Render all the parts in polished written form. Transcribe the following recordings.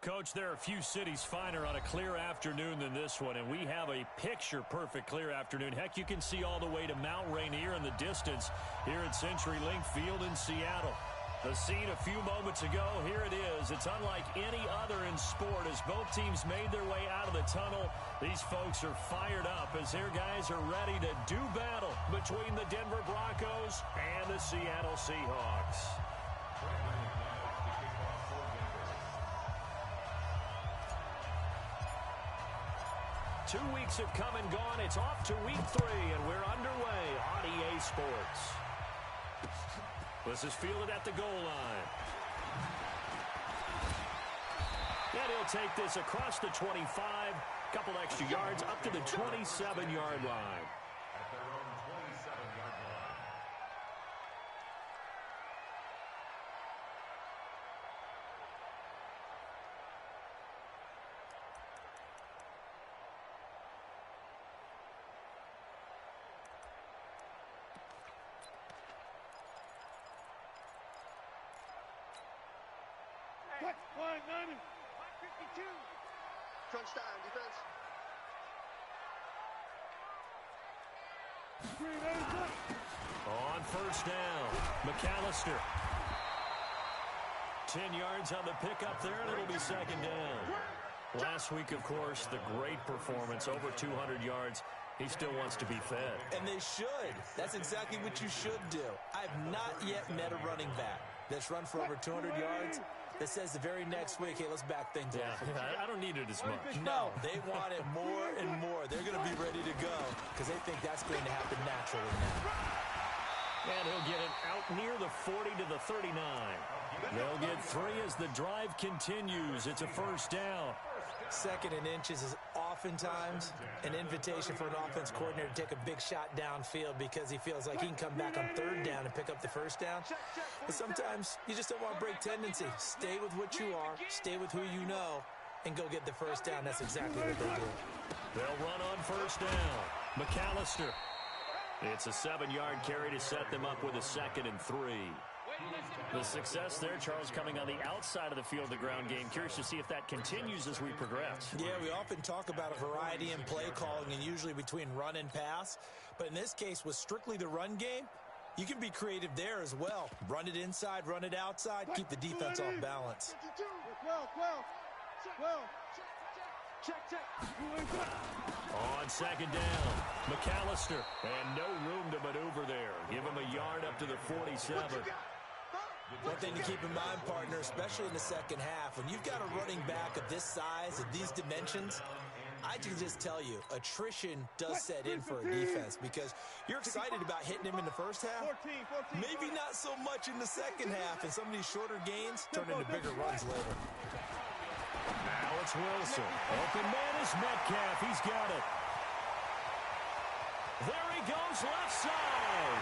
Coach, there are a few cities finer on a clear afternoon than this one, and we have a picture-perfect clear afternoon. Heck, you can see all the way to Mount Rainier in the distance here at CenturyLink Field in Seattle. The scene a few moments ago, here it is. It's unlike any other in sport as both teams made their way out of the tunnel. These folks are fired up as their guys are ready to do battle between the Denver Broncos and the Seattle Seahawks. 2 weeks have come and gone. It's off to week 3, and we're underway on EA Sports. This is fielded at the goal line. And he'll take this across the 25, couple extra yards up to the 27-yard line. At their own 27-yard line. Line 90. 52. Crunch down, defense. On first down, McAllister. 10 yards on the pickup there, and it'll be second down. Last week, of course, the great performance, over 200 yards. He still wants to be fed. And they should. That's exactly what you should do. I've not yet met a running back that's run for over 200 yards that says the very next week, hey, let's back things up. I don't need it as much. No, they want it more and more. They're going to be ready to go because they think that's going to happen naturally now. And he'll get it out near the 40 to the 39. They'll get 3 as the drive continues. It's a first down. Second and inches is oftentimes an invitation for an offense coordinator to take a big shot downfield because he feels like he can come back on third down and pick up the first down. But sometimes you just don't want to break tendency. Stay with what you are, stay with who you know, and go get the first down. That's exactly what they do. They'll run on first down. McAllister. It's a 7-yard carry to set them up with a 2nd and 3. The success there, Charles, coming on the outside of the field, the ground game. Curious to see if that continues as we progress. Yeah, we often talk about a variety in play calling and usually between run and pass. But in this case, with strictly the run game, you can be creative there as well. Run it inside, run it outside, keep the defense off balance. 12. Check. On second down, McAllister. And no room to maneuver there. Give him a yard up to the 47. One thing to keep in mind, partner, especially in the second half, when you've got a running back of this size, of these dimensions, I can just tell you, attrition does set in for a defense because you're excited about hitting him in the first half. 14. Maybe not so much in the second half, and some of these shorter gains turn into bigger runs later. Now it's Wilson. Open man is Metcalf. He's got it. There he goes left side.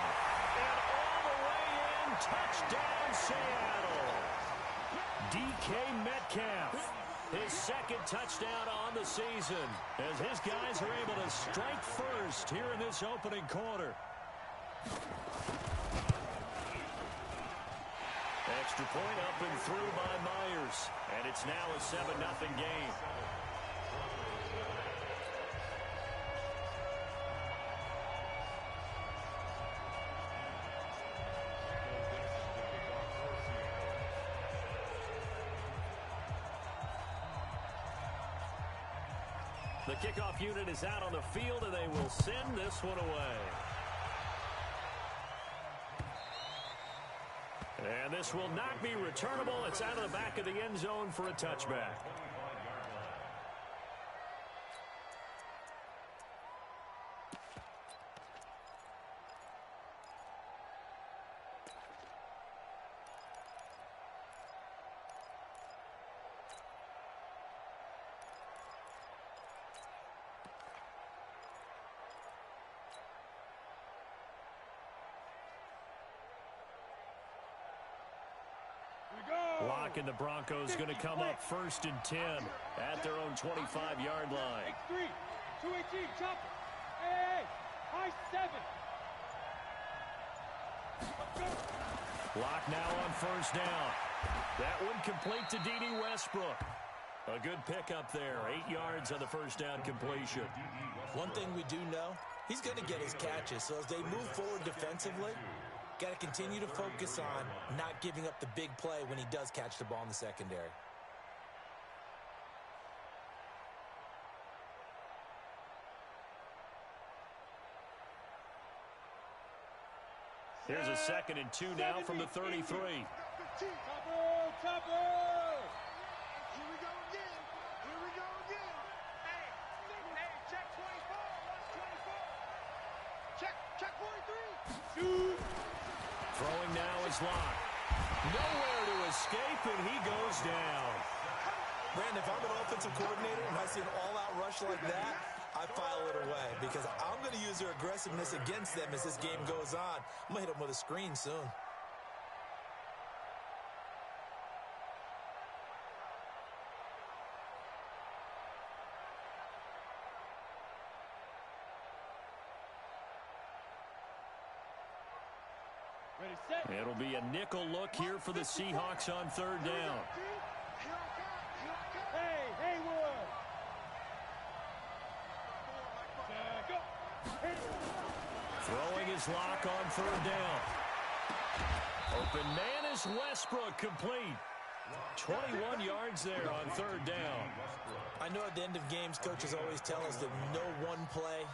And all the way in, touchdown Seattle. DK Metcalf. His 2nd touchdown on the season as his guys are able to strike first here in this opening quarter. Extra point up and through by Myers. And it's now a 7-0 game. The kickoff unit is out on the field, and they will send this one away. And this will not be returnable. It's out of the back of the end zone for a touchback. Lock and the Broncos going to come up 1st and 10 at their own 25-yard line. 3, 218, chop it. Hey, high 7. Lock now on first down. That one complete to D.D. Westbrook. A good pickup there. 8 yards on the first down completion. One thing we do know, he's going to get his catches. So as they move forward defensively, got to continue to focus on not giving up the big play when he does catch the ball in the secondary. Here's a 2nd and 2 now from the 33. Chopper! Chopper! Here we go again. Here we go again. Hey, check 24. Watch 24. Check 43. Shoot! Throwing now is Locke. Nowhere to escape, and he goes down. Brandon, if I'm an offensive coordinator and I see an all-out rush like that, I file it away because I'm going to use their aggressiveness against them as this game goes on. I'm going to hit them with a screen soon. Ready, set. It'll be a nickel look here for the Seahawks on 3rd down. Hey, Haywood! Back up. Hit it. Throwing his Locke on 3rd down. Open man is Westbrook, complete. 21 yards there on 3rd down. I know at the end of games, coaches always tell us that no one play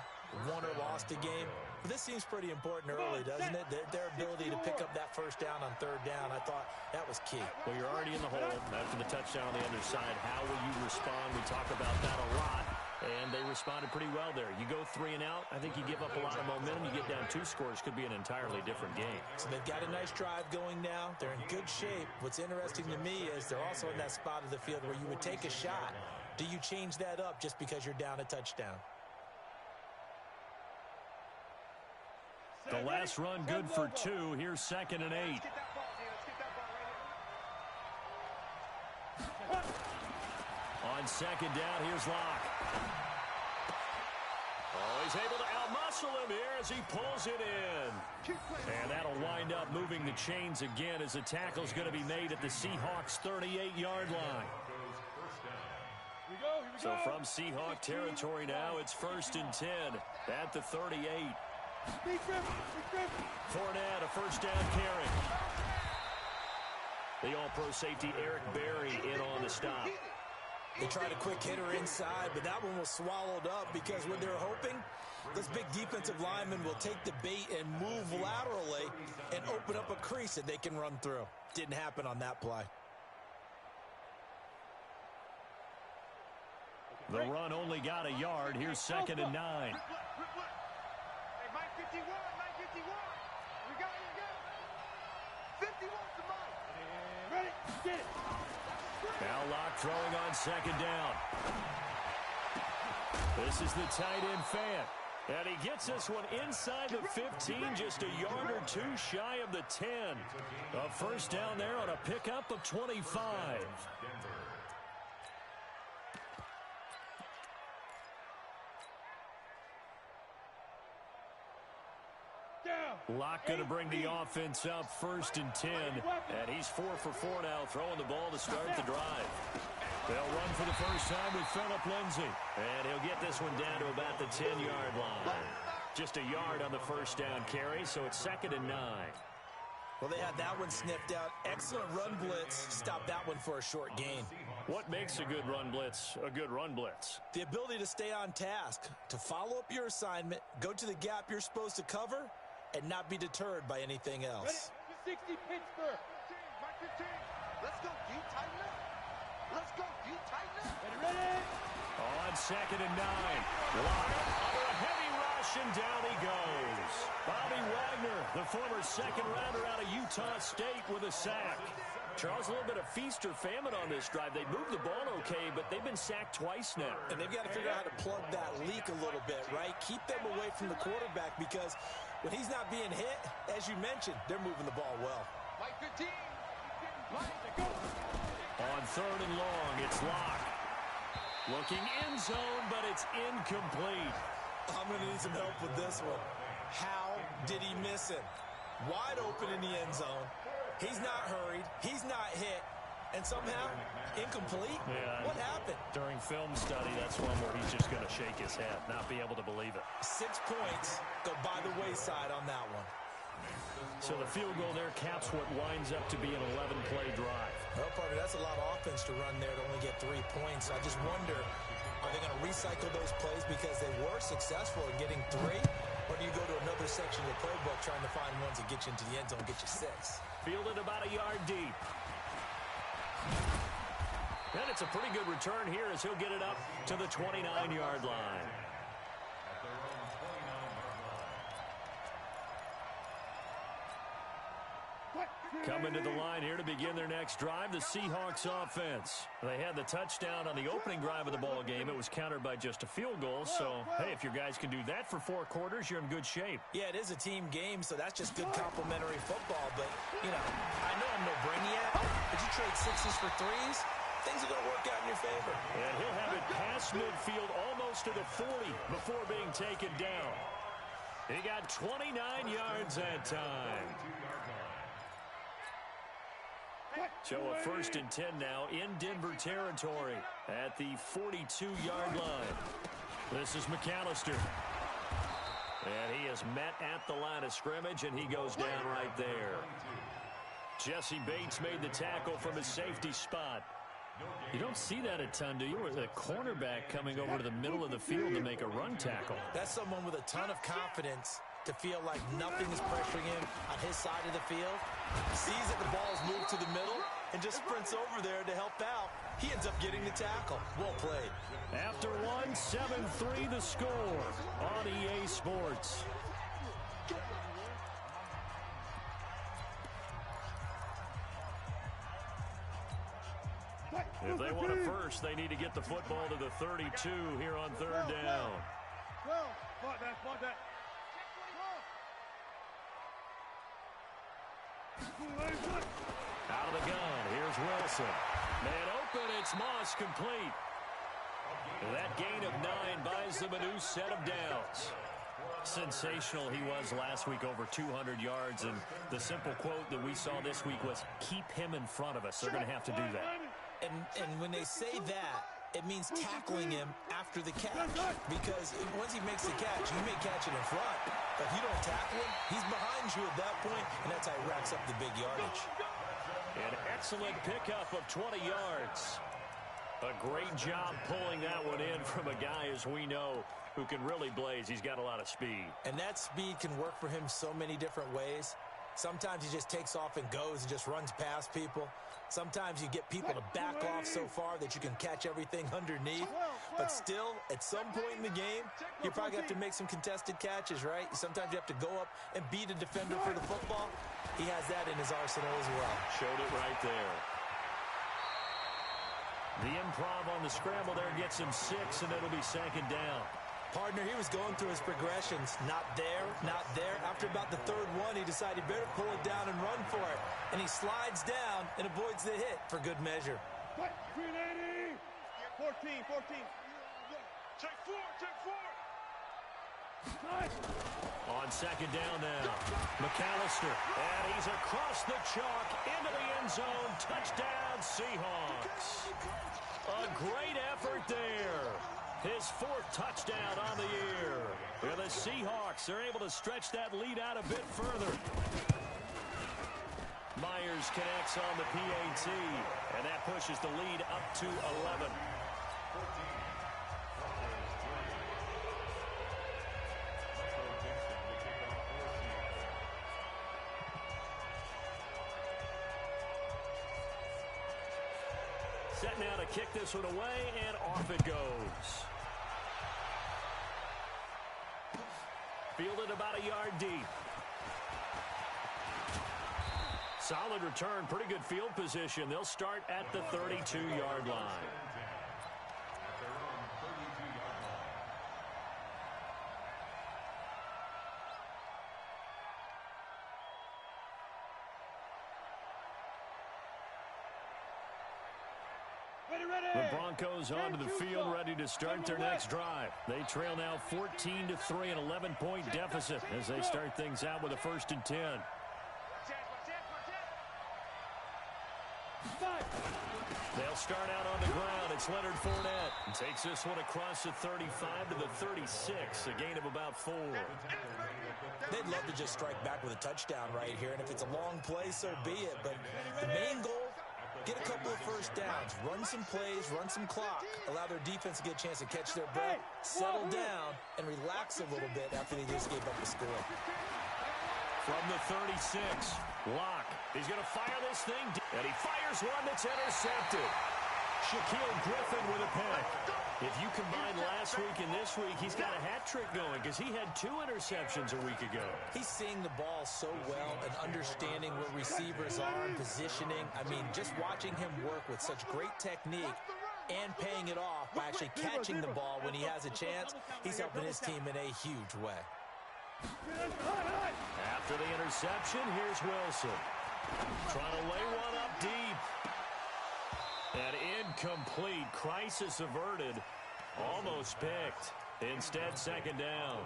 won or lost a game. But this seems pretty important early, doesn't it? Their ability to pick up that first down on 3rd down, I thought that was key. Well, you're already in the hole after the touchdown on the other side. How will you respond? We talk about that a lot, and they responded pretty well there. You go 3 and out, I think you give up a lot of momentum. You get down 2 scores, could be an entirely different game. So they've got a nice drive going now. They're in good shape. What's interesting to me is they're also in that spot of the field where you would take a shot. Do you change that up just because you're down a touchdown? The last run good for 2. Here's 2nd and 8. Let's get that ball here. Let's get that ball right here. On 2nd down, here's Locke. Oh, he's able to outmuscle him here as he pulls it in. And that'll wind up moving the chains again as the tackle's going to be made at the Seahawks' 38-yard line. Here we go. So from Seahawk territory now, it's 1st and 10 at the 38. Big grip. Fournette, a first down carry. The all-pro safety Eric Berry in on the stop. They tried a quick hitter inside, but that one was swallowed up because what they're hoping, this big defensive lineman will take the bait and move laterally and open up a crease that they can run through. Didn't happen on that play. The run only got a yard. Here's 2nd and 9. Hey, Mike 51, Mike 51. We got it again. 51's the Mike. Ready, get it. Now Locke throwing on 2nd down. This is the tight end Fant. And he gets this one inside the 15, just a yard or 2 shy of the 10. A first down there on a pickup of 25. Locke going to bring the offense up 1st and 10. And he's 4 for 4 now, throwing the ball to start the drive. They'll run for the first time with Phillip Lindsay. And he'll get this one down to about the 10-yard line. Just a yard on the first down carry, so it's 2nd and 9. Well, they had that one sniffed out. Excellent run blitz. Stopped that one for a short gain. What makes a good run blitz a good run blitz? The ability to stay on task, to follow up your assignment, go to the gap you're supposed to cover, and not be deterred by anything else. Ready, 60 Pittsburgh. Mike 15. Let's go, D. Tighten up. Let's go, D. Tighten up. Ready. On 2nd and 9. Locke under a heavy rush, and down he goes. Bobby Wagner, the former second-rounder out of Utah State, with a sack. Charles, a little bit of feast or famine on this drive. They moved the ball okay, but they've been sacked twice now. And they've got to figure out how to plug that leak a little bit, right? Keep them away from the quarterback because when he's not being hit, as you mentioned, they're moving the ball well. Mike 15. On 3rd and long, it's Locke. Looking end zone, but it's incomplete. I'm going to need some help with this one. How did he miss him? Wide open in the end zone. He's not hurried. He's not hit. and somehow incomplete? Yeah. What happened? During film study, that's one where he's just going to shake his head, not be able to believe it. 6 points go by the wayside on that one. So the field goal there caps what winds up to be an 11-play drive. Well, partner, that's a lot of offense to run there to only get 3 points. I just wonder, are they going to recycle those plays because they were successful in getting 3? Or do you go to another section of the playbook trying to find ones that get you into the end zone and get you 6? Fielded about a yard deep. And it's a pretty good return here as he'll get it up to the 29-yard line. Coming to the line here to begin their next drive, the Seahawks offense. They had the touchdown on the opening drive of the ball game. It was countered by just a field goal. So, hey, if your guys can do that for 4 quarters, you're in good shape. Yeah, it is a team game, so that's just good complimentary football. But, you know I'm no brainiac, but you trade 6s for 3s, things are going to work out in your favor. And he'll have it past midfield almost to the 40 before being taken down. He got 29 yards that time. So a 1st and 10 now in Denver territory at the 42-yard line. This is McAllister. And he is met at the line of scrimmage, and he goes down right there. Jesse Bates made the tackle from his safety spot. You don't see that a ton, do you? Or the cornerback coming over to the middle of the field to make a run tackle. That's someone with a ton of confidence to feel like nothing is pressuring him on his side of the field. Sees that the ball's moved to the middle and just sprints over there to help out. He ends up getting the tackle. Well played. After one, 7-3 the score on EA Sports. If they want a first, they need to get the football to the 32 here on 3rd down. Spot that. Out of the gun, here's Wilson. Man open, it's Moss complete. That gain of 9 buys them a new set of downs. Sensational he was last week, over 200 yards, and the simple quote that we saw this week was, keep him in front of us. They're going to have to do that. And when they say that, it means tackling him after the catch. Because once he makes the catch, you may catch it in front. But if you don't tackle him, he's behind you at that point, and that's how he racks up the big yardage. An excellent pickup of 20 yards. A great job pulling that one in from a guy, as we know, who can really blaze. He's got a lot of speed. And that speed can work for him so many different ways. Sometimes he just takes off and goes and just runs past people. Sometimes you get people to back off so far that you can catch everything underneath. But still, at some point in the game, you probably have to make some contested catches, right? Sometimes you have to go up and beat a defender for the football. He has that in his arsenal as well. Showed it right there. The improv on the scramble there gets him 6, and it'll be 2nd down. Partner, he was going through his progressions. Not there, not there. After about the 3rd one, he decided he better pull it down and run for it. And he slides down and avoids the hit for good measure. 14. Take 4. On 2nd down now, McAllister. And he's across the chalk into the end zone. Touchdown, Seahawks. A great effort there. His 4th touchdown on the year. And the Seahawks are able to stretch that lead out a bit further. Myers connects on the PAT, and that pushes the lead up to 11. Set now to kick this one away, and off it goes. Fielded about a yard deep. Solid return, pretty good field position. They'll start at the 32-yard line. The Broncos onto the field, ready to start their next drive. They trail now 14-3, an 11-point deficit as they start things out with a 1st and 10. They'll start out on the ground. It's Leonard Fournette. And takes this one across the 35 to the 36, a gain of about 4. They'd love to just strike back with a touchdown right here, and if it's a long play, so be it. But the main goal, get a couple of first downs, run some plays, run some clock, allow their defense to get a chance to catch their breath, settle down, and relax a little bit after they just gave up the score. From the 36, Locke. He's going to fire this thing, and he fires one that's intercepted. Shaquille Griffin with a pick. If you combine last week and this week, he's got a hat trick going because he had 2 interceptions a week ago. He's seeing the ball so well and understanding where receivers are and positioning. I mean, just watching him work with such great technique and paying it off by actually catching the ball when he has a chance, he's helping his team in a huge way. After the interception, here's Wilson. Trying to lay one up deep. And incomplete. Crisis averted. Almost picked. Instead, second down.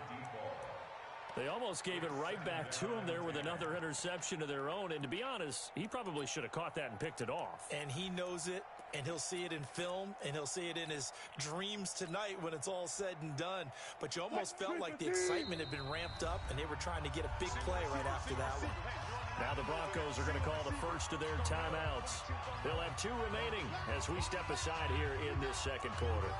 They almost gave it right back to him there with another interception of their own. And to be honest, he probably should have caught that and picked it off. And he knows it, and he'll see it in film, and he'll see it in his dreams tonight when it's all said and done. But you almost felt like the excitement had been ramped up, and they were trying to get a big play right after that one. Now the Broncos are going to call the first of their timeouts. They'll have 2 remaining as we step aside here in this second quarter.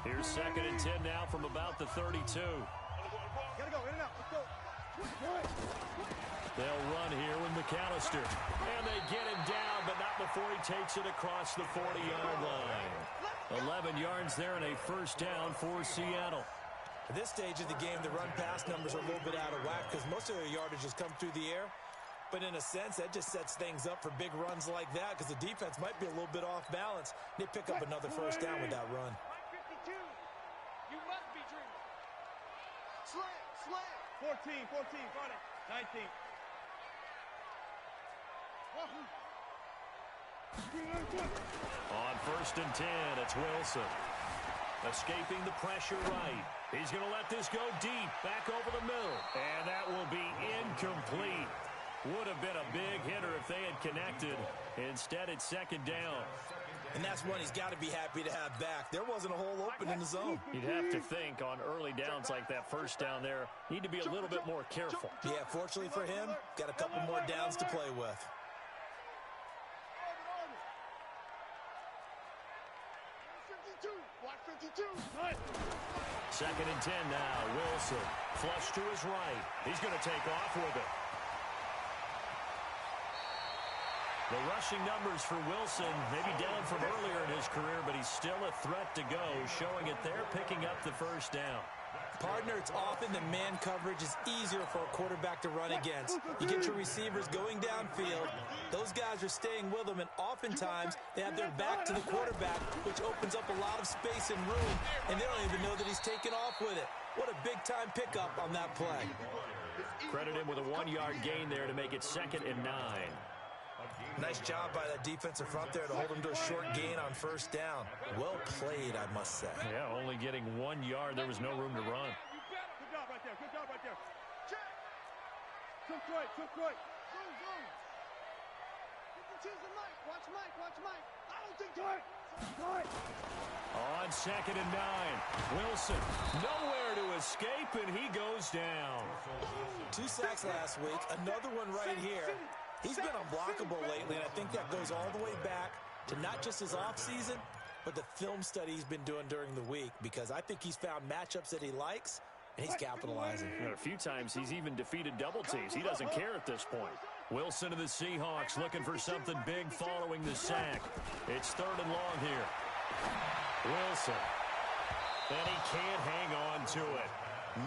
Here's 2nd and 10 now from about the 32. Gotta go, in and out, let's go. They'll run here with McAllister. And they get him down, but not before he takes it across the 40-yard line. 11 yards there and a first down for Seattle. At this stage of the game, the run-pass numbers are a little bit out of whack because most of their yardage has come through the air. But in a sense, that just sets things up for big runs like that because the defense might be a little bit off balance. They pick up another first down with that run. 52. You must be dreaming. Slam. 14, got it. 19. On 1st and 10, it's Wilson. Escaping the pressure right. He's going to let this go deep, back over the middle. And that will be incomplete. Would have been a big hitter if they had connected. Instead, it's 2nd down. And that's one he's got to be happy to have back. There wasn't a hole open in the zone. You'd have to think on early downs like that first down there, need to be a little bit more careful. Yeah, fortunately for him, got a couple more downs to play with. Watch 52. 2nd and 10 now. Wilson, flush to his right. He's going to take off with it. The rushing numbers for Wilson, maybe down from earlier in his career, but he's still a threat to go, showing it there, picking up the first down. Partner, it's often that man coverage is easier for a quarterback to run against. You get your receivers going downfield. Those guys are staying with them, and oftentimes they have their back to the quarterback, which opens up a lot of space and room, and they don't even know that he's taken off with it. What a big-time pickup on that play. Credit him with a 1-yard gain there to make it 2nd and 9. Nice job by that defensive front there to hold him to a short gain on first down. Well played, I must say. Yeah, only getting 1 yard. There was no room to run. Good job right there. Check. Took right. Go. Choose the Mike. Watch Mike. I don't think tight. On 2nd and 9. Wilson, nowhere to escape, and he goes down. 2 sacks last week. Another one right here. He's been unblockable lately, and I think that goes all the way back to not just his offseason, but the film study he's been doing during the week, because I think he's found matchups that he likes, and he's capitalizing. A few times he's even defeated double teams. He doesn't care at this point. Wilson and the Seahawks looking for something big following the sack. It's 3rd and long here. Wilson. And he can't hang on to it.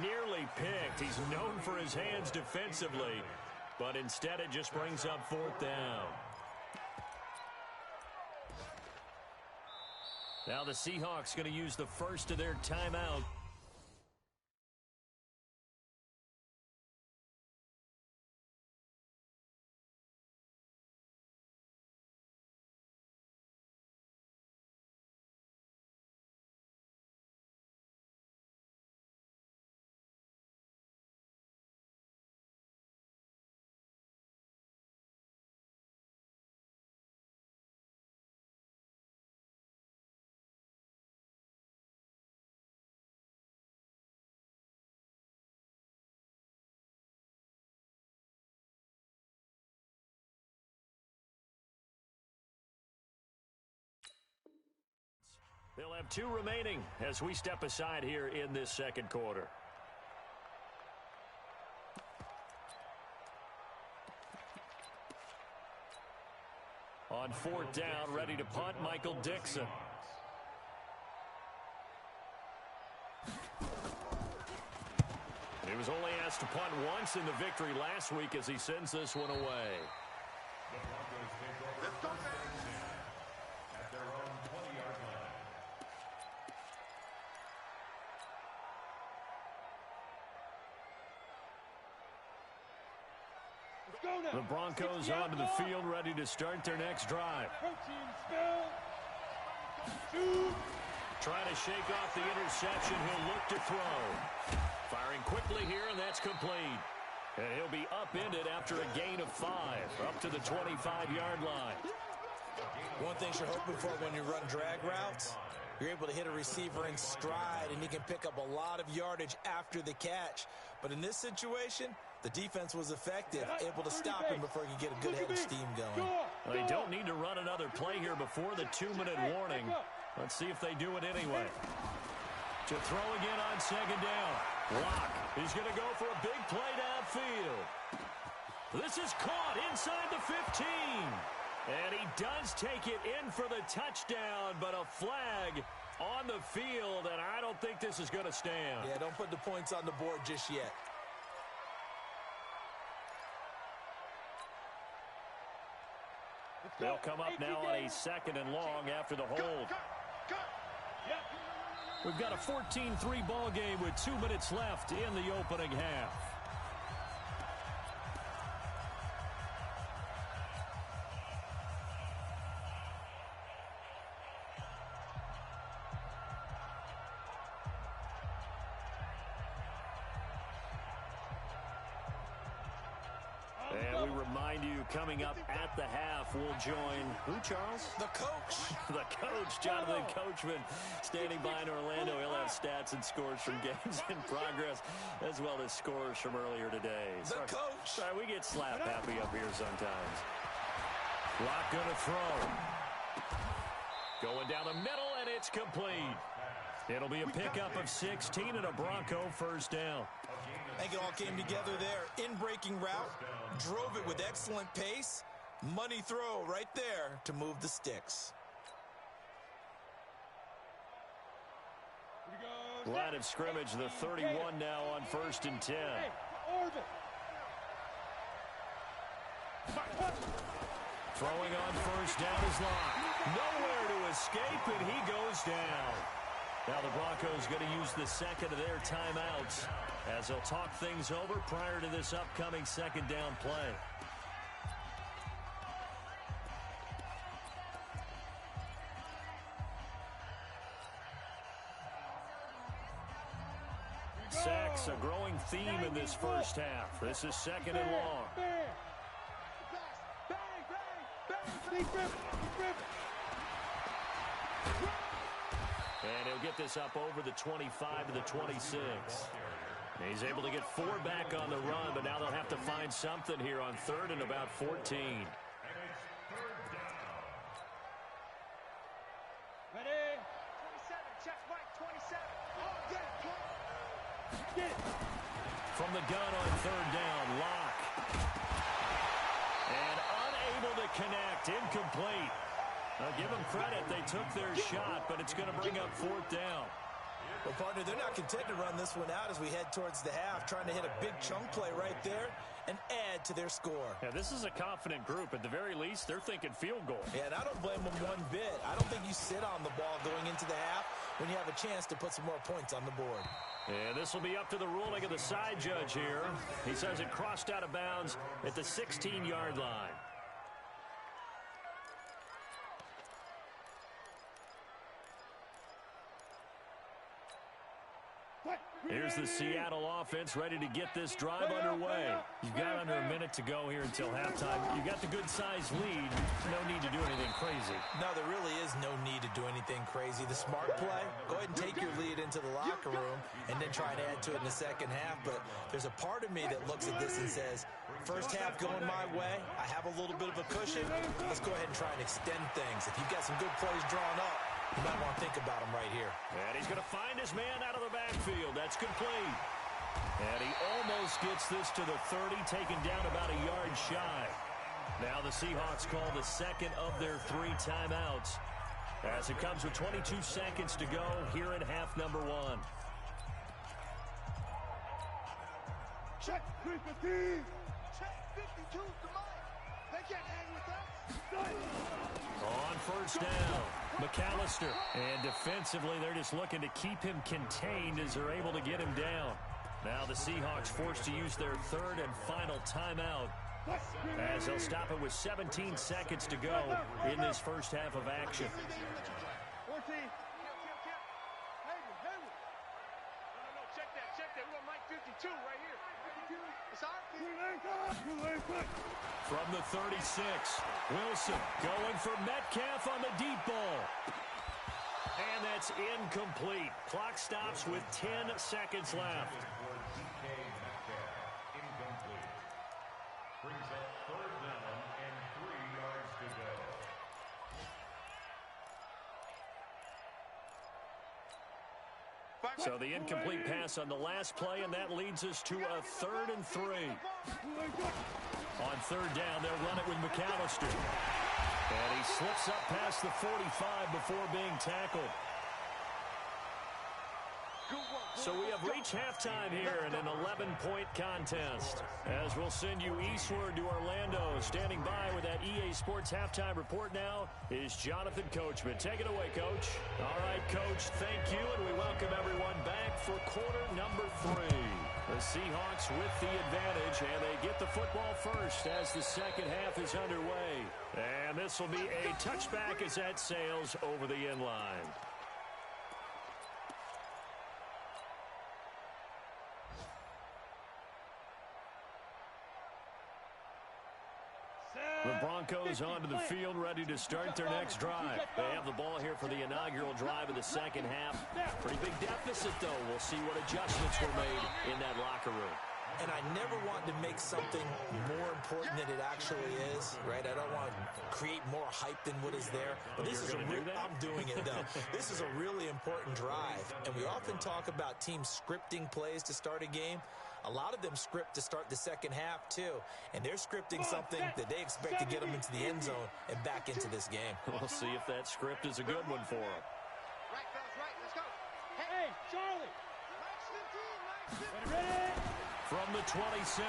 Nearly picked. He's known for his hands defensively. But instead, it just brings up 4th down. Now the Seahawks going to use the first of their timeout. They'll have 2 remaining as we step aside here in this second quarter. On 4th down, ready to punt, Michael Dixon. He was only asked to punt once in the victory last week as he sends this one away. The Broncos take over first and 10 at their own 20-yard line. Let's go now. The Broncos onto the field, ready to start their next drive. Protein spell. Shoot. Trying to shake off the interception. He'll look to throw. Firing quickly here, and that's complete. And he'll be upended after a gain of 5, up to the 25-yard line. One thing you're hoping for when you run drag routes, you're able to hit a receiver in stride, and he can pick up a lot of yardage after the catch. But in this situation, the defense was effective, able to stop him before he could get a good head of steam going. Well, they don't need to run another play here before the 2-minute warning. Let's see if they do it anyway. To throw again on 2nd down. Locke is going to go for a big play downfield. This is caught inside the 15. And he does take it in for the touchdown, but a flag on the field, and I don't think this is going to stand. Yeah, don't put the points on the board just yet. They'll come up now on a 2nd and long after the hold. We've got a 14-3 ball game with 2 minutes left in the opening half. And we remind you, coming up at the half, we'll join who, Charles? The coach. The coach, Jonathan Coachman, standing by in Orlando. He'll have stats and scores from games in progress, as well as scores from earlier today. The coach. Sorry, we get slap happy up here sometimes. Locke going to throw. Going down the middle, and it's complete. It'll be a pickup of 16 and a Bronco first down. I think it all came together there. In-breaking route, drove it with excellent pace. Money throw right there to move the sticks. Line of scrimmage, the 31 now on 1st and 10. Throwing on 1st down is Locke. Nowhere to escape, and he goes down. Now the Broncos going to use the second of their timeouts as they'll talk things over prior to this upcoming 2nd down play. Sacks, a growing theme in this first half. This is 2nd and long. And he'll get this up over the 25 to the 26. He's able to get 4 back on the run, but now they'll have to find something here on 3rd and about 14. And it's 3rd down. Ready? 27, check Mike, 27. Oh, get it, Get it. From the gun on 3rd down, Locke. And unable to connect, incomplete. Now give them credit, they took their shot, but it's going to bring up 4th down. Well, partner, they're not content to run this one out as we head towards the half, trying to hit a big chunk play right there and add to their score. Yeah, this is a confident group. At the very least, they're thinking field goal. Yeah, and I don't blame them one bit. I don't think you sit on the ball going into the half when you have a chance to put some more points on the board. And this will be up to the ruling of the side judge here. He says it crossed out of bounds at the 16-yard line. Here's the Seattle offense ready to get this drive underway. You've got under a minute to go here until halftime. You've got the good-sized lead. No need to do anything crazy. No, there really is no need to do anything crazy. The smart play, go ahead and take your lead into the locker room and then try and add to it in the second half. But there's a part of me that looks at this and says, first half going my way, I have a little bit of a cushion. Let's go ahead and try and extend things. If you've got some good plays drawn up, You might want to think about him right here. And he's going to find his man out of the backfield. That's complete. And he almost gets this to the 30, taken down about a yard shy. Now the Seahawks call the second of their 3 timeouts, as it comes with 22 seconds to go here in half number 1. Check 315. Check 52. Come on. They can't hang with us. On first down, McAllister. And defensively, they're just looking to keep him contained as they're able to get him down. Now the Seahawks forced to use their 3rd and final timeout, as they'll stop it with 17 seconds to go in this first half of action. 14. No, check that. We want Mike 52 right here. It's our From the 36, Wilson going for Metcalf on the deep ball. And that's incomplete. Clock stops with 10 seconds left. DK Metcalf, incomplete. Brings up 3rd down and 3 yards to go. So the incomplete pass on the last play, and that leads us to a 3rd and 3. On 3rd down, they'll run it with McAllister. And he slips up past the 45 before being tackled. So we have reached halftime here in an 11-point contest, as we'll send you eastward to Orlando. Standing by with that EA Sports halftime report now is Jonathan Coachman. Take it away, Coach. All right, Coach, thank you, and we welcome everyone back for quarter number 3. The Seahawks with the advantage, and they get the football first as the second half is underway. And this will be a touchback as that sails over the end line. The Broncos onto the field, ready to start their next drive. They have the ball here for the inaugural drive of the second half. Pretty big deficit, though. We'll see what adjustments were made in that locker room. And I never want to make something more important than it actually is, right? I don't want to create more hype than what is there. But this is I'm doing it, though. This is a really important drive. And we often talk about teams scripting plays to start a game. A lot of them script to start the second half, too. And they're scripting something that they expect to get them into the end zone and back into this game. We'll see if that script is a good one for them. Right, fellas, right. Let's go. Hey, Charlie. Mike's 15. Ready? From the 27,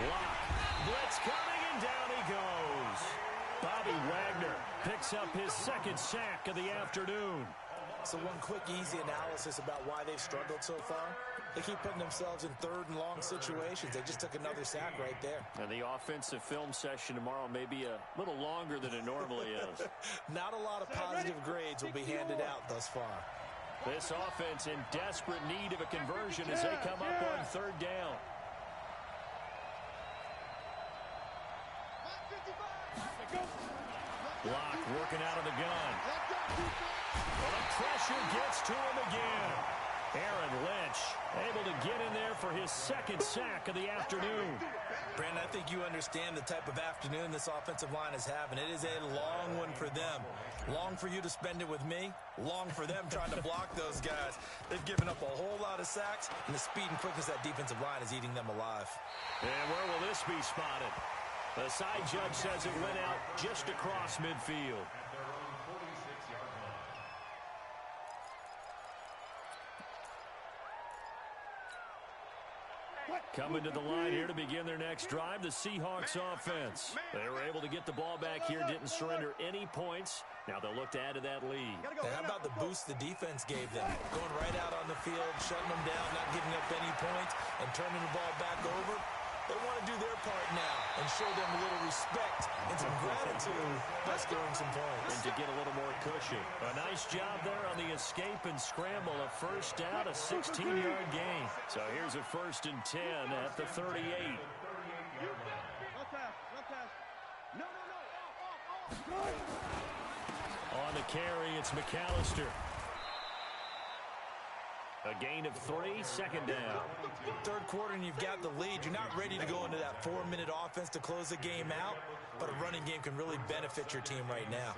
Locke. Blitz coming, and down he goes. Bobby Wagner picks up his 2nd sack of the afternoon. So one quick, easy analysis about why they've struggled so far. They keep putting themselves in 3rd and long situations. They just took another sack right there. And the offensive film session tomorrow may be a little longer than it normally is. Not a lot of positive grades will be handed out thus far. This offense in desperate need of a conversion as they come up on 3rd down. Locke working out of the gun. Well, the pressure gets to him again. Aaron Lynch able to get in there for his 2nd sack of the afternoon. Brandon, I think you understand the type of afternoon this offensive line is having. It is a long one for them. Long for you to spend it with me. Long for them trying to block those guys. They've given up a whole lot of sacks, and the speed and quickness of that defensive line is eating them alive. And where will this be spotted? The side judge says it went out just across midfield. At their own 46-yard line. Coming to the line here to begin their next drive, the Seahawks offense. They were able to get the ball back here, didn't surrender any points. Now they'll look to add to that lead. And how about the boost the defense gave them? Going right out on the field, shutting them down, not giving up any points, and turning the ball back over. They want to do their part now and show them a little respect and some gratitude by scoring some points. And to get a little more cushion. A nice job there on the escape and scramble. A first down, a 16-yard gain. So here's a 1st and 10 at the 38. No pass. No. On the carry, it's McAllister. A gain of 3, 2nd down. 3rd quarter and you've got the lead. You're not ready to go into that 4-minute offense to close the game out, but a running game can really benefit your team right now.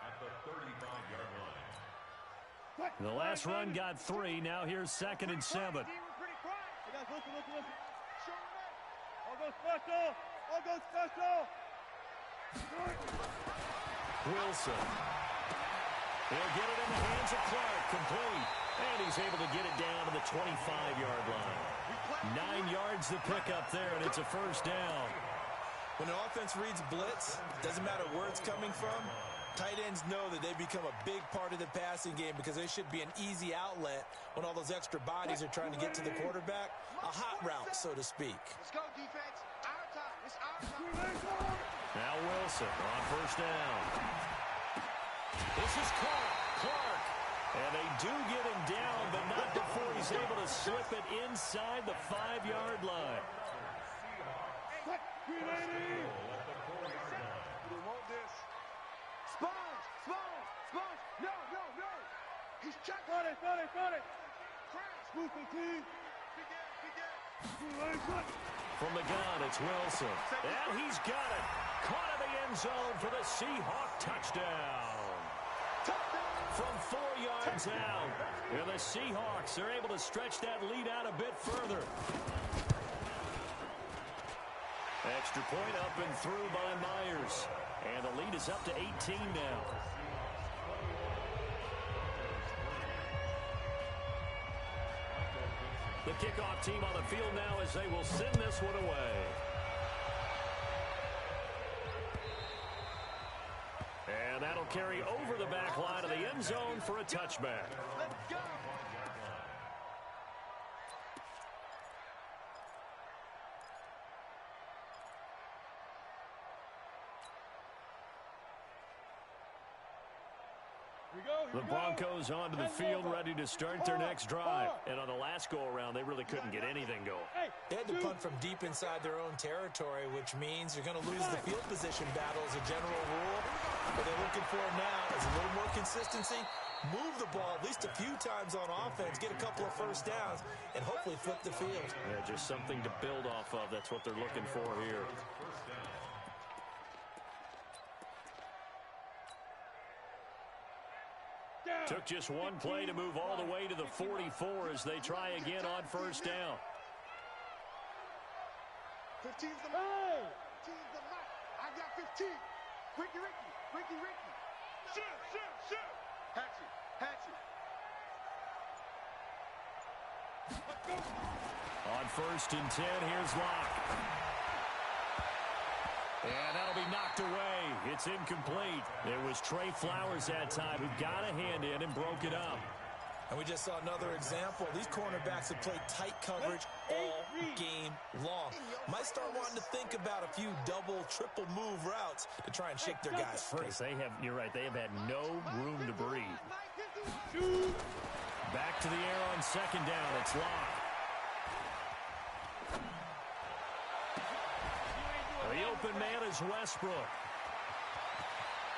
At the 35-yard line. The last run got 3. Now here's 2nd and 7. Hey guys, listen. All go special. All go special. Wilson. He'll get it in the hands of Clark. Complete. And he's able to get it down to the 25-yard line. 9 yards to pick up there, and it's a first down. When an offense reads blitz, doesn't matter where it's coming from, tight ends know that they become a big part of the passing game because they should be an easy outlet when all those extra bodies are trying to get to the quarterback. A hot route, so to speak. Let's go, defense. Our time. It's our time. Now Wilson on first down. This is Clark. And they do get him down, but not before he's able to slip it inside the 5-yard line. They want this. Sponge. No. He's checked. Got it. Crash. Move the team. Big ass. From the gun, it's Wilson. And he's got it. Caught in the end zone for the Seahawk touchdown. From 4 yards out. And the Seahawks are able to stretch that lead out a bit further. Extra point up and through by Myers. And the lead is up to 18 now. The kickoff team on the field now as they will send this one away. And that'll carry over the back line of the end zone for a touchback. Let's go. The Broncos onto the field ready to start their next drive. And on the last go-around, they really couldn't get anything going. They had to punt from deep inside their own territory, which means you're going to lose the field position battle as a general rule. What they're looking for now is a little more consistency, move the ball at least a few times on offense, get a couple of first downs, and hopefully flip the field. Yeah, just something to build off of. That's what they're looking for here. Took just one play to move all the way to the 44 as they try again on first down. 15's the mark. 15's the mark. I got 15. Ricky. Shoot. Hatchet. Let's go. On first and 10, here's Locke. And that'll be knocked away. It's incomplete. It was Trey Flowers that time who got a hand in and broke it up. And we just saw another example. These cornerbacks have played tight coverage all game long. Might start wanting to think about a few double, triple move routes to try and shake their guys free. You're right, they have had no room to breathe. Back to the air on second down. It's Locke. The open man is Westbrook.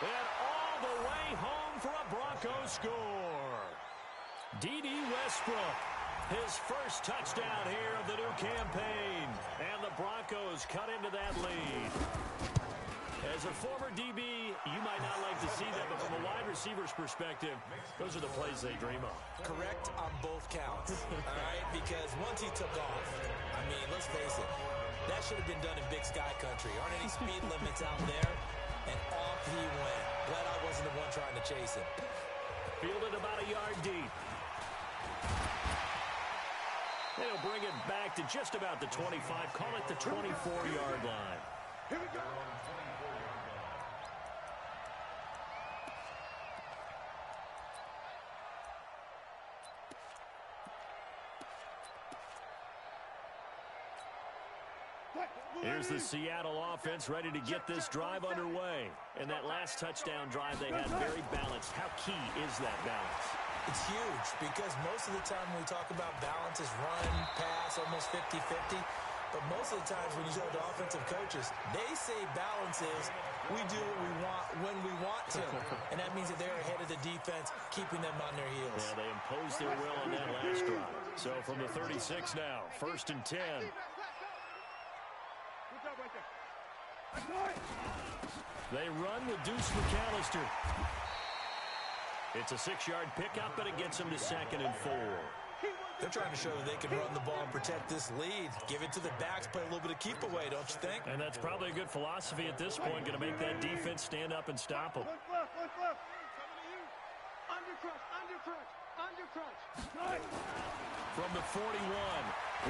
And all the way home for a Broncos score. D.D. Westbrook, his first touchdown here of the new campaign. And the Broncos cut into that lead. As a former DB, you might not like to see that, but from a wide receiver's perspective, those are the plays they dream of. Correct on both counts, all right? Because once he took off, I mean, let's face it, that should have been done in Big Sky Country. Aren't any speed limits out there? And off he went. Glad I wasn't the one trying to chase him. Fielded about a yard deep. They'll bring it back to just about the 25. Call it the 24-yard line. Here we go. Here's the Seattle offense ready to get this drive underway. And that last touchdown drive they had very balanced. How key is that balance? It's huge because most of the time when we talk about balance is run, pass, almost 50-50. But most of the times when you go to offensive coaches, they say balance is we do what we want when we want to. And that means that they're ahead of the defense, keeping them on their heels. Yeah, they imposed their will on that last drive. So from the 36 now, first and 10. They run with Deuce McAllister. It's a 6-yard pickup, but it gets them to 2nd and 4. They're trying to show that they can run the ball and protect this lead. Give it to the backs, play a little bit of keep away, don't you think? And that's probably a good philosophy at this point, going to make that defense stand up and stop them. Undercrunch. From the 41,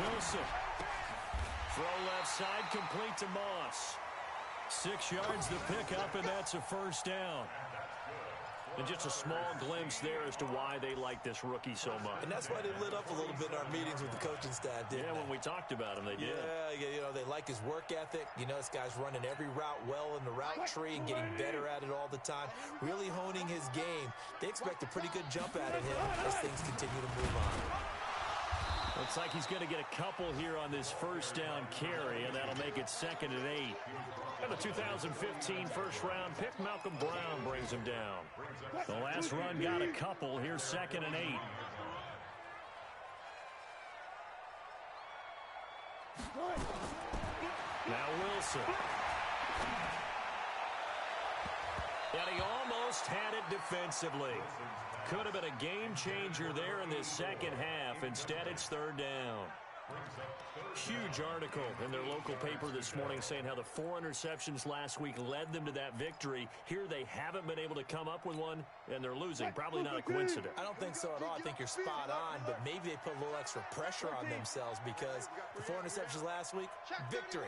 Wilson. Throw left side, complete to Moss. 6 yards the pickup, and that's a first down. And just a small glimpse there as to why they like this rookie so much. And that's why they lit up a little bit in our meetings with the coaching staff, didn't they? Yeah, when we talked about him, they did. Yeah, you know, they like his work ethic. You know, this guy's running every route well in the route tree and getting better at it all the time, really honing his game. They expect a pretty good jump out of him as things continue to move on. Looks like he's going to get a couple here on this first down carry, and that'll make it 2nd and 8. And the 2015 first-round pick, Malcolm Brown, brings him down. The last run got a couple. Here's 2nd and 8. Now Wilson. And he almost had it defensively. Could have been a game changer there in this second half. Instead, it's 3rd down. Huge article in their local paper this morning saying how the 4 interceptions last week led them to that victory. Here they haven't been able to come up with one, and they're losing. Probably not a coincidence. I don't think so at all. I think you're spot on, but maybe they put a little extra pressure on themselves because the 4 interceptions last week, victory.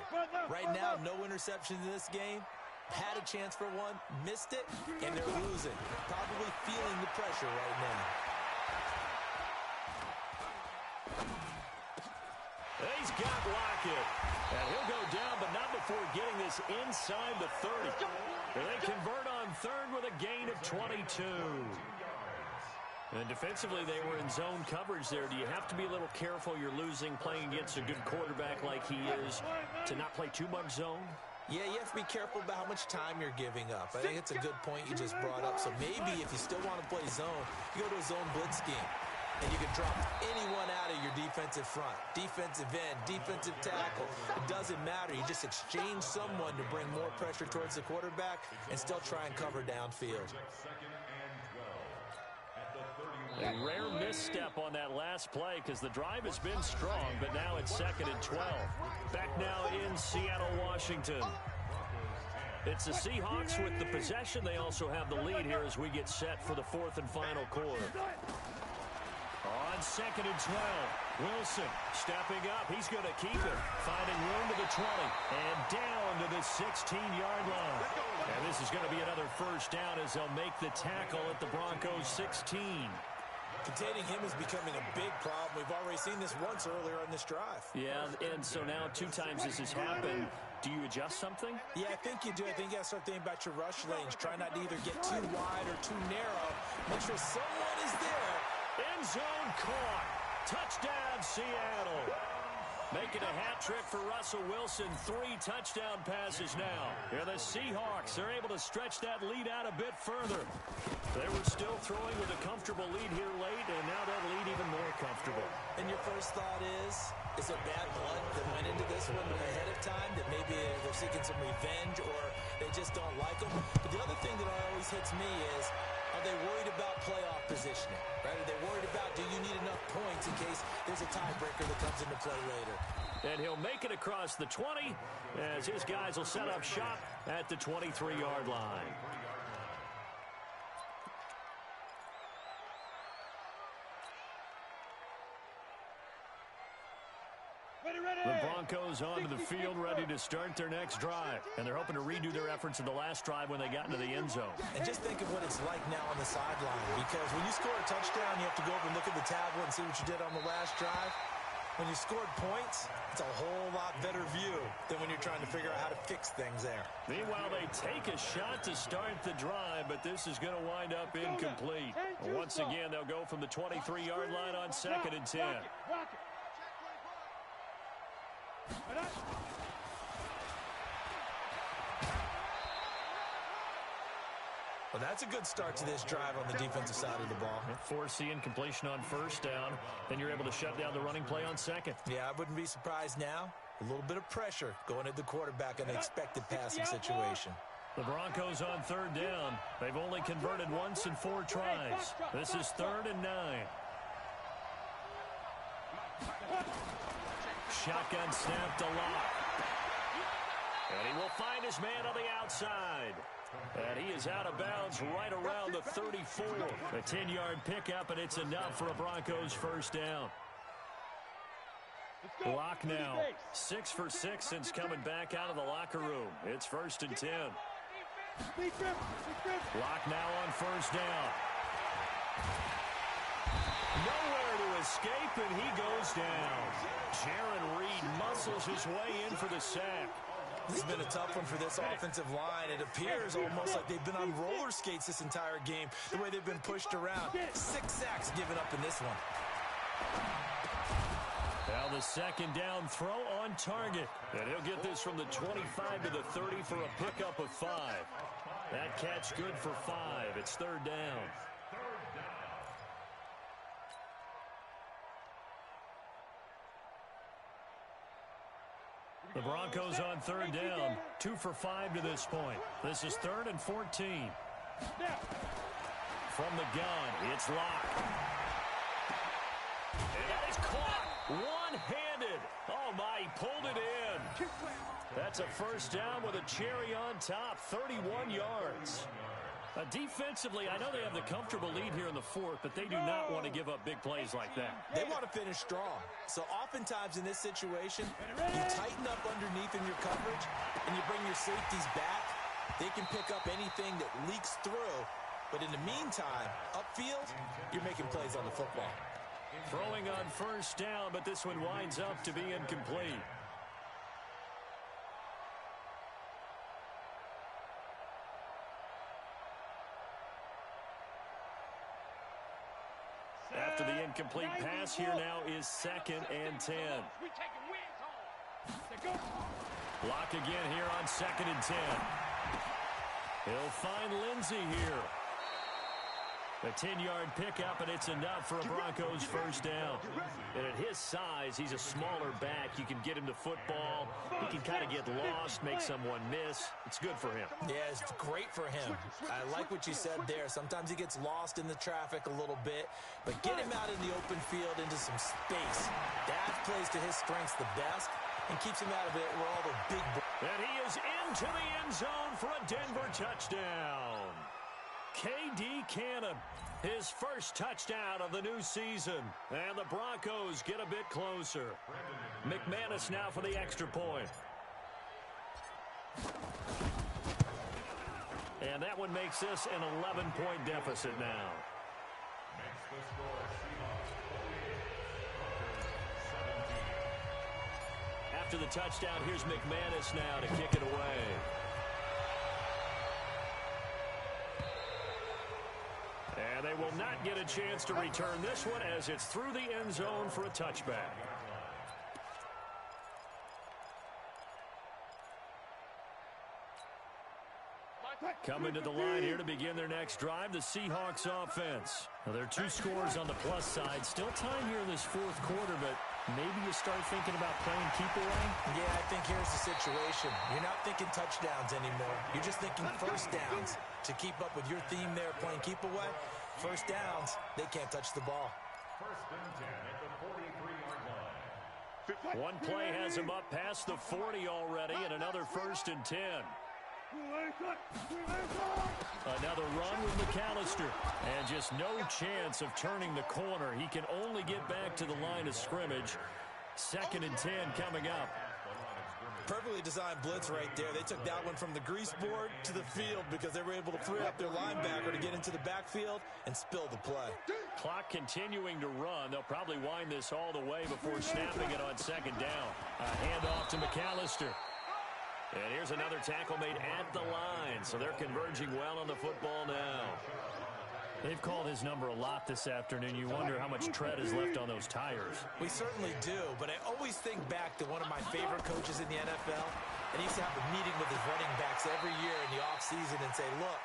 Right now, no interceptions in this game. Had a chance for one, missed it, and they're losing. Probably feeling the pressure right now. He's got Lockett. And he'll go down, but not before getting this inside the 30. And they convert on 3rd with a gain of 22. And defensively, they were in zone coverage there. Do you have to be a little careful? You're losing, playing against a good quarterback like he is, to not play too much zone? Yeah, you have to be careful about how much time you're giving up. I think it's a good point you just brought up. So maybe if you still want to play zone, you go to a zone blitz scheme. And you can drop anyone out of your defensive front. Defensive end, defensive tackle. It doesn't matter. You just exchange someone to bring more pressure towards the quarterback and still try and cover downfield. A rare misstep on that last play because the drive has been strong, but now it's 2nd and 12. Back now in Seattle, Washington. It's the Seahawks with the possession. They also have the lead here as we get set for the 4th and final quarter. On 2nd and 12, Wilson stepping up. He's going to keep it, finding room to the 20 and down to the 16-yard line. And this is going to be another first down as they'll make the tackle at the Broncos 16. Containing him is becoming a big problem. We've already seen this once earlier on this drive. Yeah, and so now 2 times this has happened. Do you adjust something? Yeah, I think you do. I think you got to start thinking about your rush lanes. Try not to either get too wide or too narrow. Make sure someone is there. End zone caught. Touchdown, Seattle. Making a hat trick for Russell Wilson. 3 touchdown passes now. Yeah, the Seahawks are able to stretch that lead out a bit further. They were still throwing with a comfortable lead here late, and now that lead even more comfortable. And your first thought is it bad blood that went into this one ahead of time, that maybe they're seeking some revenge or they just don't like them? But the other thing that always hits me is, are they worried about playoff positioning? Right? Are they worried about, do you need enough points in case there's a tiebreaker that comes into play later? And he'll make it across the 20 as his guys will set up shop at the 23-yard line. The Broncos onto the field, ready to start their next drive. And they're hoping to redo their efforts in the last drive when they got into the end zone. And just think of what it's like now on the sideline, because when you score a touchdown, you have to go over and look at the tablet and see what you did on the last drive. When you scored points, it's a whole lot better view than when you're trying to figure out how to fix things there. Meanwhile, they take a shot to start the drive, but this is going to wind up incomplete. Once again, they'll go from the 23-yard line on 2nd and 10. Well, that's a good start to this drive on the defensive side of the ball. Force the incompletion on first down. Then you're able to shut down the running play on 2nd. Yeah, I wouldn't be surprised now. A little bit of pressure going at the quarterback in an expected passing situation. The Broncos on third down. They've only converted once in 4 tries. This is 3rd and 9. Shotgun snap to Locke. And he will find his man on the outside. And he is out of bounds right around the 34. A 10-yard pickup, and it's enough for a Broncos first down. Locke now 6 for 6 since coming back out of the locker room. It's 1st and 10. Locke now on first down. Nowhere to escape, and he goes down. Jaron Reed muscles his way in for the sack. This has been a tough one for this offensive line. It appears almost like they've been on roller skates this entire game, the way they've been pushed around. 6 sacks given up in this one. Now the 2nd down throw on target. And he'll get this from the 25 to the 30 for a pickup of 5. That catch good for 5. It's 3rd down. The Broncos on 3rd down. 2 for 5 to this point. This is 3rd and 14. From the gun, it's Locke. And that is caught one-handed. Oh, my, he pulled it in. That's a first down with a cherry on top, 31 yards. Defensively, I know they have the comfortable lead here in the 4th, but they do not want to give up big plays like that. They want to finish strong. So oftentimes in this situation, you tighten up underneath in your coverage, and you bring your safeties back. They can pick up anything that leaks through. But in the meantime, upfield, you're making plays on the football. Throwing on first down, but this one winds up to be incomplete. After the incomplete pass, here now is 2nd and 10. Block again here on 2nd and 10. He'll find Lindsey here. A 10-yard pickup, and it's enough for a Broncos first down. And at his size, he's a smaller back. You can get him to football. He can kind of get lost, make someone miss. It's good for him. Yeah, it's great for him. I like what you said there. Sometimes he gets lost in the traffic a little bit, but get him out in the open field into some space. That plays to his strengths the best and keeps him out of it where all the big... And he is into the end zone for a Denver touchdown. K.D. Cannon, his first touchdown of the new season. And the Broncos get a bit closer. McManus now for the extra point. And that one makes this an 11-point deficit now. Makes the score Seahawks 48, Broncos 17. After the touchdown, here's McManus now to kick it away. And they will not get a chance to return this one as it's through the end zone for a touchback. Coming to the line here to begin their next drive, the Seahawks offense. Now, there are 2 scores on the plus side. Still time here in this 4th quarter, but maybe you start thinking about playing keep away? Yeah, I think here's the situation. You're not thinking touchdowns anymore. You're just thinking first downs. To keep up with your theme there, playing keep away, first downs, they can't touch the ball. 1st and 10 at the 43-yard line. One play has him up past the 40 already, and another 1st and 10. Another run with McAllister, and just no chance of turning the corner. He can only get back to the line of scrimmage. 2nd and 10 coming up. Perfectly designed blitz right there. They took that one from the grease board to the field because they were able to free up their linebacker to get into the backfield and spill the play. Clock continuing to run. They'll probably wind this all the way before snapping it on 2nd down. A handoff to McAllister. And here's another tackle made at the line. So they're converging well on the football now. They've called his number a lot this afternoon. You wonder how much tread is left on those tires. We certainly do, but I always think back to one of my favorite coaches in the NFL. And he used to have a meeting with his running backs every year in the offseason and say, look,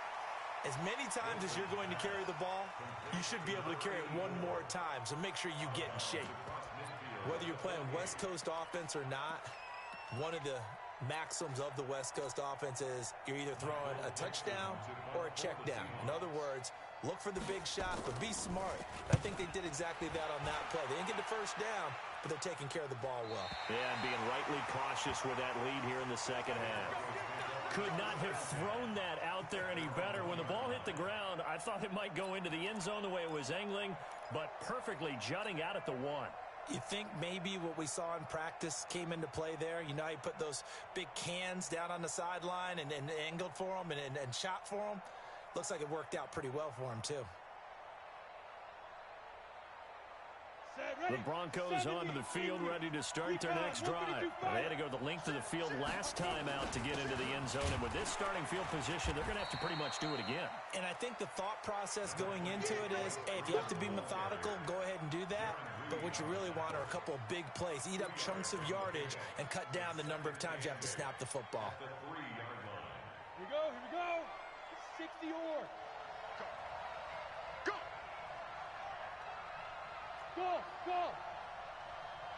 as many times as you're going to carry the ball, you should be able to carry it one more time. So make sure you get in shape. Whether you're playing West Coast offense or not, one of the maxims of the West Coast offense is you're either throwing a touchdown or a check down. In other words, look for the big shot, but be smart. I think they did exactly that on that play. They didn't get the first down, but they're taking care of the ball well. Yeah, and being rightly cautious with that lead here in the second half. Could not have thrown that out there any better. When the ball hit the ground, I thought it might go into the end zone the way it was angling, but perfectly jutting out at the 1. You think maybe what we saw in practice came into play there? You know, he put those big cans down on the sideline and angled for them and shot for them. Looks like it worked out pretty well for him, too. The Broncos onto the field, ready to start their next drive. They had to go the length of the field last time out to get into the end zone, and with this starting field position, they're going to have to pretty much do it again. And I think the thought process going into it is, hey, if you have to be methodical, go ahead and do that. But what you really want are a couple of big plays. Eat up chunks of yardage and cut down the number of times you have to snap the football. Here we go, here we go. It's 60 or. Go! Go, go.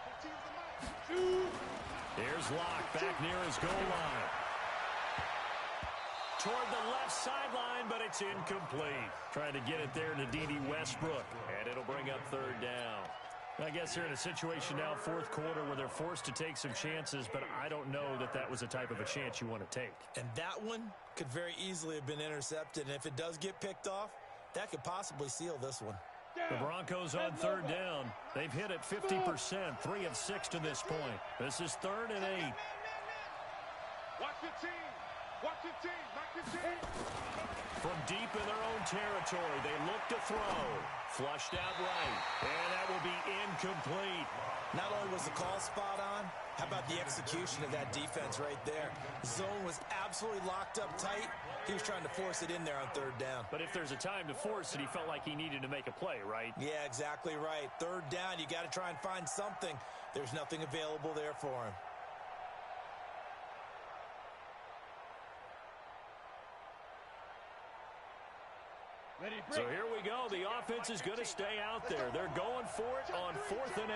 15's the mic. Shoot. Here's Locke back near his goal line. Toward the left sideline, but it's incomplete. Trying to get it there to D.D. Westbrook, and it'll bring up third down. I guess they're in a situation now, fourth quarter, where they're forced to take some chances, but I don't know that that was the type of a chance you want to take. And that one could very easily have been intercepted, and if it does get picked off, that could possibly seal this one. The Broncos on third down. They've hit it 50%, 3 of 6 to this point. This is 3rd and 8. Watch your team. Watch your team. Knock your team. From deep in their own territory, they look to throw. Flushed out right, and that will be incomplete. Not only was the call spot on, how about the execution of that defense right there? The zone was absolutely locked up tight. He was trying to force it in there on third down. But if there's a time to force it, he felt like he needed to make a play, right? Yeah, exactly right. Third down, you got to try and find something. There's nothing available there for him. So here we go. The offense is going to stay out there. They're going for it on 4th and 8.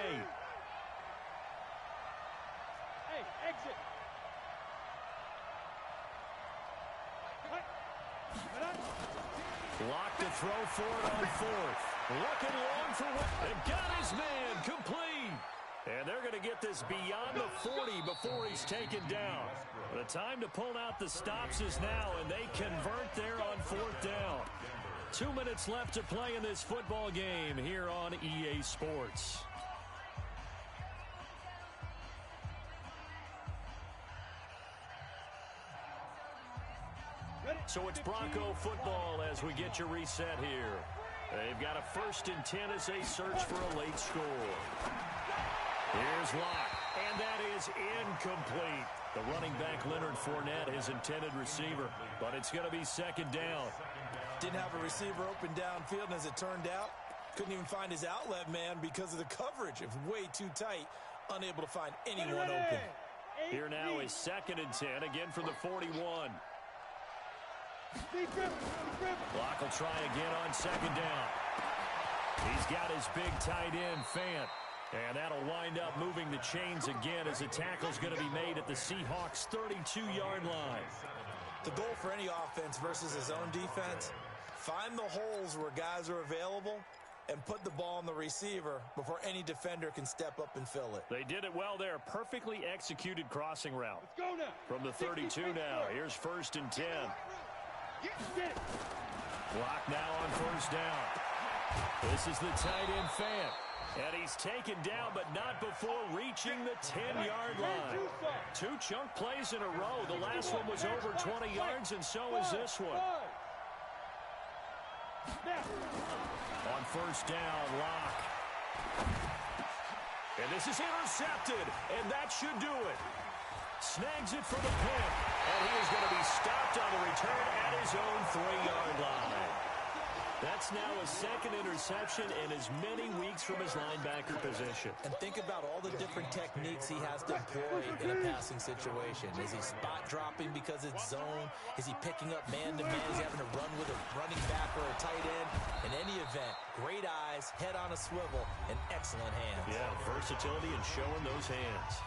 Hey, exit. Lock to throw for it on 4th. Looking long for what? And got his man complete. And they're going to get this beyond the 40 before he's taken down. The time to pull out the stops is now, and they convert there on 4th down. 2 minutes left to play in this football game here on EA Sports. So it's Bronco football as we get your reset here. They've got a 1st and 10 as they search for a late score. Here's Locke, and that is incomplete. The running back, Leonard Fournette, his intended receiver, but it's going to be 2nd down. Didn't have a receiver open downfield, and as it turned out, couldn't even find his outlet man because of the coverage. It was way too tight, unable to find anyone open. Here now is 2nd and 10, again from the 41. Clock will try again on 2nd down. He's got his big tight end, Fant. And that'll wind up moving the chains again as the tackle's going to be made at the Seahawks' 32-yard line. The goal for any offense versus his own defense, find the holes where guys are available and put the ball on the receiver before any defender can step up and fill it. They did it well there. Perfectly executed crossing route. Let's go now. From the 32 now. Here's 1st and 10. Clock now on 1st down. This is the tight end, Fant. And he's taken down, but not before reaching the 10-yard line. 2 chunk plays in a row. The last one was over 20 yards, and so is this one. On 1st down, Locke. And this is intercepted, and that should do it. Snags it for the pick, and he is going to be stopped on the return at his own 3-yard line. That's now a 2nd interception in as many weeks from his linebacker position. And think about all the different techniques he has to employ in a passing situation. Is he spot dropping because it's zone? Is he picking up man-to-man? Is he having to run with a running back or a tight end? In any event, great eyes, head on a swivel, and excellent hands. Yeah, versatility and showing those hands.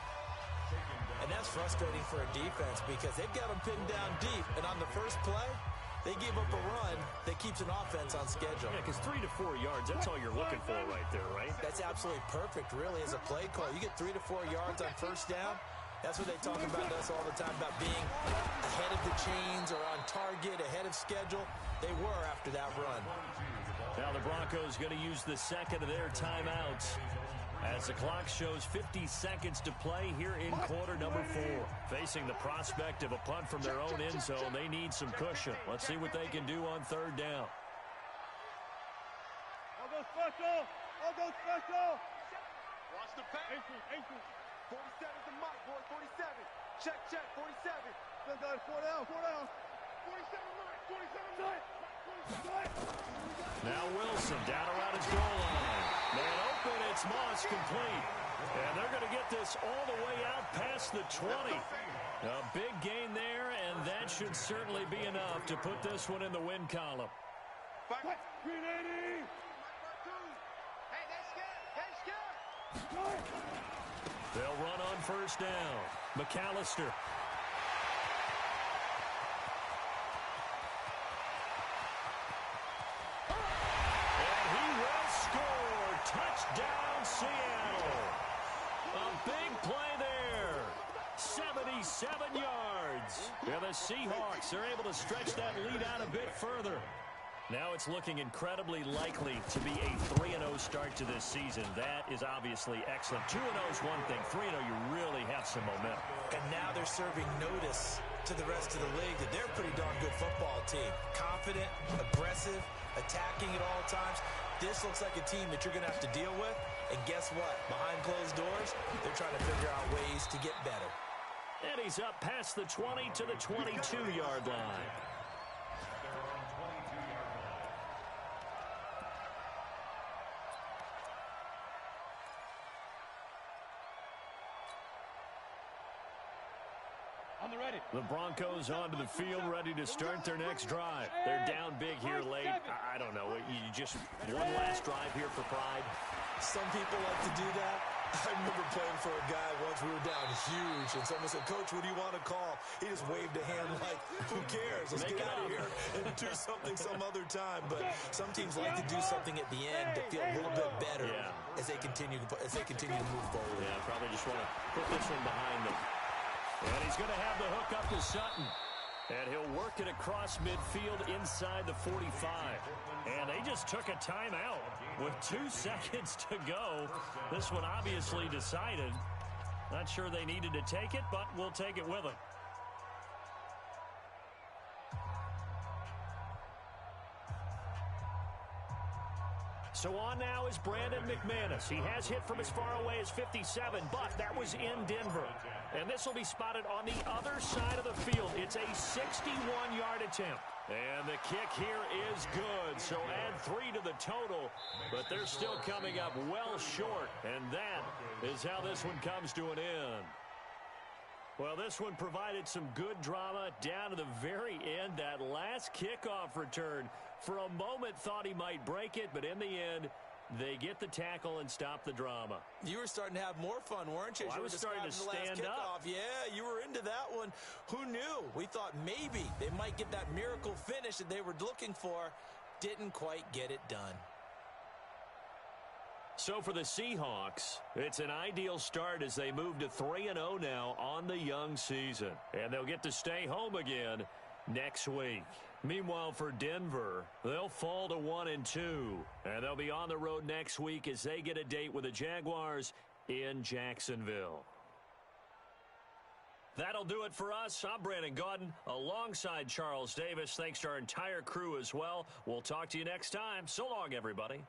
And that's frustrating for a defense because they've got them pinned down deep. And on the first play, they gave up a run that keeps an offense on schedule. Yeah, because 3 to 4 yards, that's all you're looking for right there, right? That's absolutely perfect, really, as a play call. You get 3 to 4 yards on first down. That's what they talk about us all the time, about being ahead of the chains or on target, ahead of schedule. They were after that run. Now the Broncos going to use the second of their timeouts as the clock shows 50 seconds to play here in quarter number 4. Facing the prospect of a punt from their own end zone, they need some cushion. Let's see what they can do on third down. I'll go special. I'll go special. Watch the pass. 47's the mark, boy. 47. Check, 47. Still got it. 4 down. 47 mark. 47 mark. Now Wilson down around his goal line. Man open, it's Moss complete. And they're going to get this all the way out past the 20. A big gain there, and that should certainly be enough to put this one in the win column. Green 80. Hey, they scared. They'll run on first down. McAllister. And he will score. Touchdown, Seattle. A big play there. 77 yards. And the Seahawks are able to stretch that lead out a bit further. Now it's looking incredibly likely to be a 3-0 start to this season. That is obviously excellent. 2-0 is one thing. 3-0, you really have some momentum. And now they're serving notice to the rest of the league that they're a pretty darn good football team. Confident, aggressive, attacking at all times. This looks like a team that you're going to have to deal with. And guess what? Behind closed doors, they're trying to figure out ways to get better. And he's up past the 20 to the 22-yard line. The Broncos onto the field, ready to start their next drive. They're down big here late. I don't know. You just one last drive here for pride. Some people like to do that. I remember playing for a guy once. We were down huge, and someone said, "Coach, what do you want to call?" He just waved a hand like, "Who cares? Let's get out of here and do something some other time." But some teams like to do something at the end to feel a little bit better as they continue to move forward. Yeah, probably just want to put this one behind them. And he's going to have the hook up to Sutton. And he'll work it across midfield inside the 45. And they just took a timeout with 2 seconds to go. This one obviously decided. Not sure they needed to take it, but we'll take it with them. So on now is Brandon McManus. He has hit from as far away as 57, but that was in Denver. And this will be spotted on the other side of the field. It's a 61-yard attempt. And the kick here is good. So add 3 to the total, but they're still coming up well short. And that is how this one comes to an end. Well, this one provided some good drama down to the very end. That last kickoff return, for a moment thought he might break it, but in the end, they get the tackle and stop the drama. You were starting to have more fun, weren't you? Well, I was starting to stand up. Yeah, you were into that one. Who knew? We thought maybe they might get that miracle finish that they were looking for. Didn't quite get it done. So for the Seahawks, it's an ideal start as they move to 3-0 now on the young season. And they'll get to stay home again next week. Meanwhile, for Denver, they'll fall to 1-2. And they'll be on the road next week as they get a date with the Jaguars in Jacksonville. That'll do it for us. I'm Brandon Gaudin alongside Charles Davis. Thanks to our entire crew as well. We'll talk to you next time. So long, everybody.